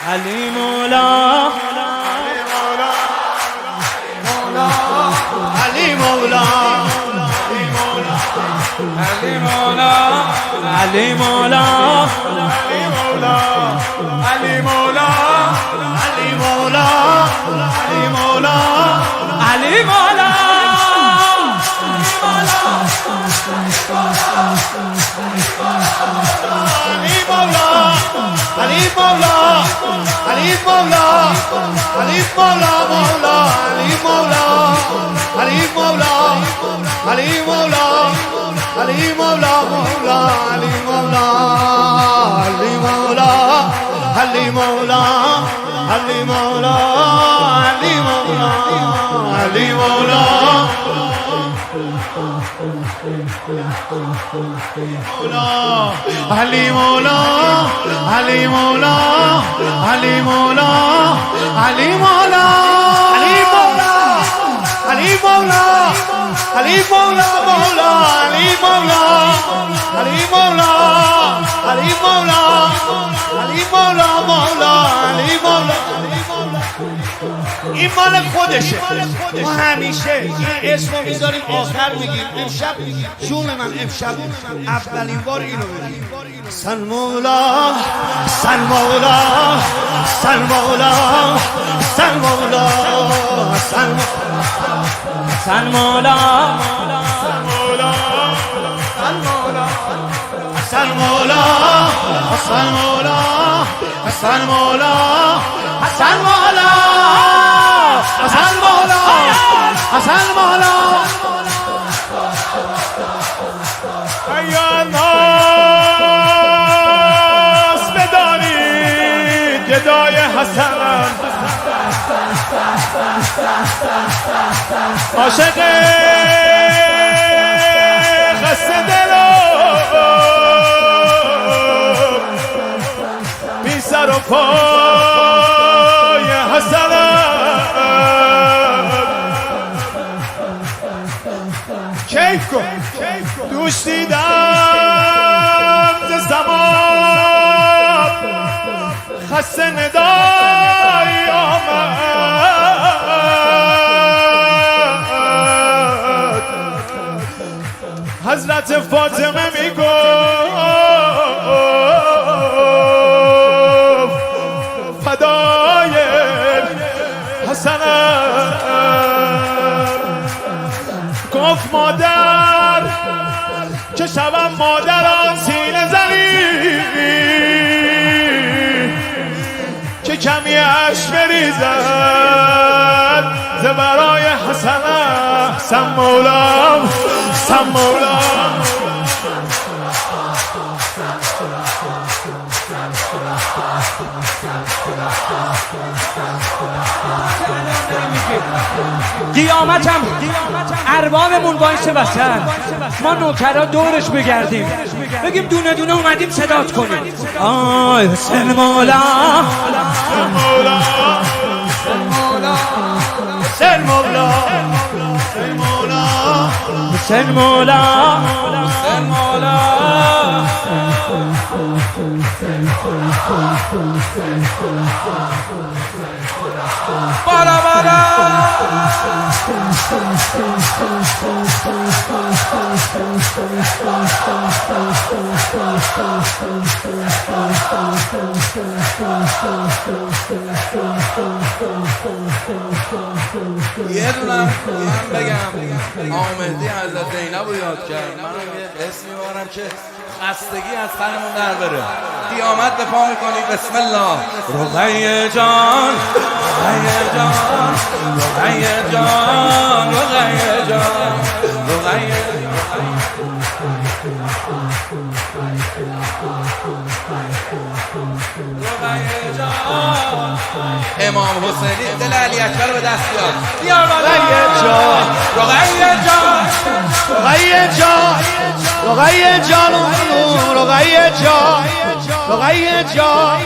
علی مولا علی مولا علی مولا علی مولا علی مولا علی مولا علی مولا علی مولا علی مولا علی مولا علی مولا مولا علی مولا علی مولا علی مولا علی مولا مولا علی مولا علی مولا علی مولا علی مولا علی مولا علی مولا علی مولا علی مولا علی مولا علی مولا علی مولا علی مولا مولا علی مولا علی مولا علی مولا علی مولا مولا علی مولا این مال خودشه. ما همیشه این اسمو میذاریم آخر میگیم. امشب جون من امشب اولین بار اینو بگیم. سن مولا سن مولا سن مولا سن مولا سن سن مولا سن مولا سن مولا سن مولا سن مولا حسن مولا حسن مولا ایا ناس بدانید گدای حسن عاشق خسته دلو بی سر و پای حسن کیف کن دوش دیدم ز زمان خسته ندایی آمد حضرت فاطمه میگفت فدای حسنم گفت مادر که شبم مادران سینه زنی که کمی عشق بریزد ز برای حسنم سم مولا سم مولا قیامتم اربابمون وایسه وسط ما نوکرا دورش بگردیم بگیم دونه دونه اومدیم صدات کنیم آی حسین مولا حسین مولا حسین مولا حسین مولا حسین مولا بالا بالا یه دونم بگم آمدی حضرت زینب رو یاد کرد. منم یه اسمی بارم که خستگی از تنمون در بره. قیامت به پا میکنی. بسم الله. رقیه جان رقیه جان رقیه جان رقیه جان رقیه امام حسینی دل علی اکبر به دست بیار. بیار رقیه جان رقیه جان رقیه جان رقیه جان رقیه جان رقیه جان